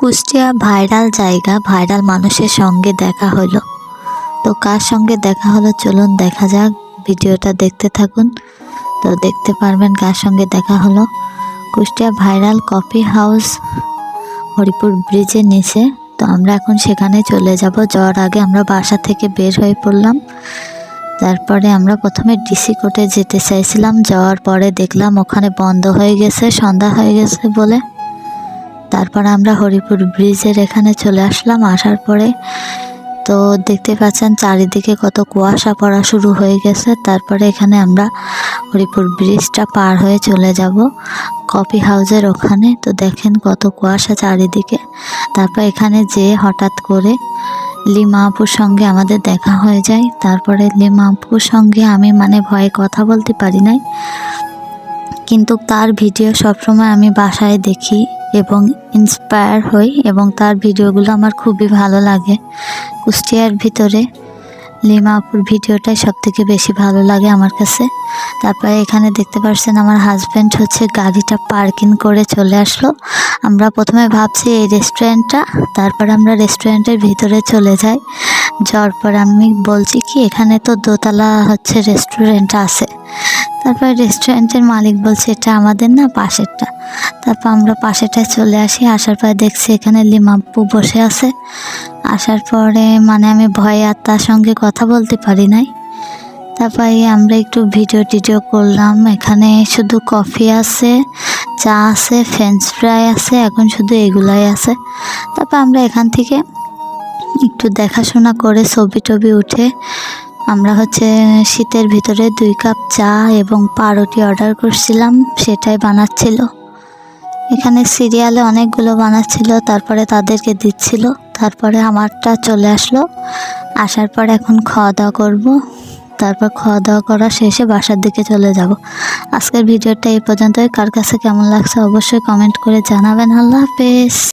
Kushtia viral জায়গা, viral মানুষের সঙ্গে দেখা হলো। তো কার সঙ্গে দেখা হলো চলুন দেখা যাক, ভিডিওটা দেখতে থাকুন। তো দেখতে পারবেন কার সঙ্গে দেখা হলো। Kushtia viral coffee house Haripur ব্রিজের নিচে। তো আমরা এখন সেখানে চলে যাব। যাওয়ার আগে আমরা বাসা থেকে বের হয়ে পড়লাম। তারপরে আমরা প্রথমে ডিসি কোর্টে যেতে চাইছিলাম, যাওয়ার পরে দেখলাম ওখানে বন্ধ হয়ে গেছে, সন্ধ্যা হয়ে গেছে বলে। তারপর আমরা হরিপুর ব্রিজের এখানে চলে আসলাম। আসার পরে তো দেখতে পাচ্ছেন চারিদিকে কত কুয়াশা পড়া শুরু হয়ে গেছে। তারপরে এখানে আমরা হরিপুর ব্রিজটা পার হয়ে চলে যাব কফি হাউসের ওখানে। তো দেখেন কত কুয়াশা চারিদিকে। তারপর এখানে যে হঠাৎ করে লিমা আপুর সঙ্গে আমাদের দেখা হয়ে যায়। তারপরে লিমা আপুর সঙ্গে আমি ভয়ে কথা বলতে পারি নাই, কিন্তু তার ভিডিও সবসময় আমি বাসায় দেখি এবং ইন্সপায়ার হই, এবং তার ভিডিওগুলো আমার খুবই ভালো লাগে। কুষ্টিয়ার ভিতরে লিমা আপুর ভিডিওটাই সবথেকে বেশি ভালো লাগে আমার কাছে। তারপরে এখানে দেখতে পাচ্ছেন আমার হাজব্যান্ড গাড়িটা পার্কিং করে চলে আসলো। আমরা প্রথমে ভাবছি এই রেস্টুরেন্টটা, তারপর আমরা রেস্টুরেন্টের ভিতরে চলে যাই। যাওয়ার পর আমি বলছি কি এখানে তো দোতলা রেস্টুরেন্ট আছে। তারপর রেস্টুরেন্টের মালিক বলছে এটা আমাদের না, পাশেরটা। তারপর আমরা পাশেরটায় চলে আসি। আসার পরে দেখছি এখানে লিমা আপু বসে আছে। আসার পরে আমি ভয়ে আর তার সঙ্গে কথা বলতে পারি নাই। তারপরে আমরা একটু ভিডিও করলাম। এখানে শুধু কফি আছে, চা আছে, ফ্রেঞ্চ ফ্রাই আছে, এখন শুধু এগুলাই আছে। তারপর আমরা এখান থেকে একটু দেখাশোনা করে ছবি উঠে আমরা শীতের ভিতরে 2 কাপ চা এবং পাউরুটি অর্ডার করছিলাম, সেটাই বানাচ্ছিল। এখানে সিরিয়ালে অনেকগুলো বানাচ্ছিল, তারপরে তাদেরকে দিচ্ছিল। তারপরে আমারটা চলে আসলো। আসার পর এখন খাওয়া দাওয়া করবো। তারপর খাওয়া দাওয়া করা শেষে বাসার দিকে চলে যাব। আজকের ভিডিওটা এই পর্যন্তই। কার কাছে কেমন লাগছে অবশ্যই কমেন্ট করে জানাবেন। আল্লাহ হাফেজ।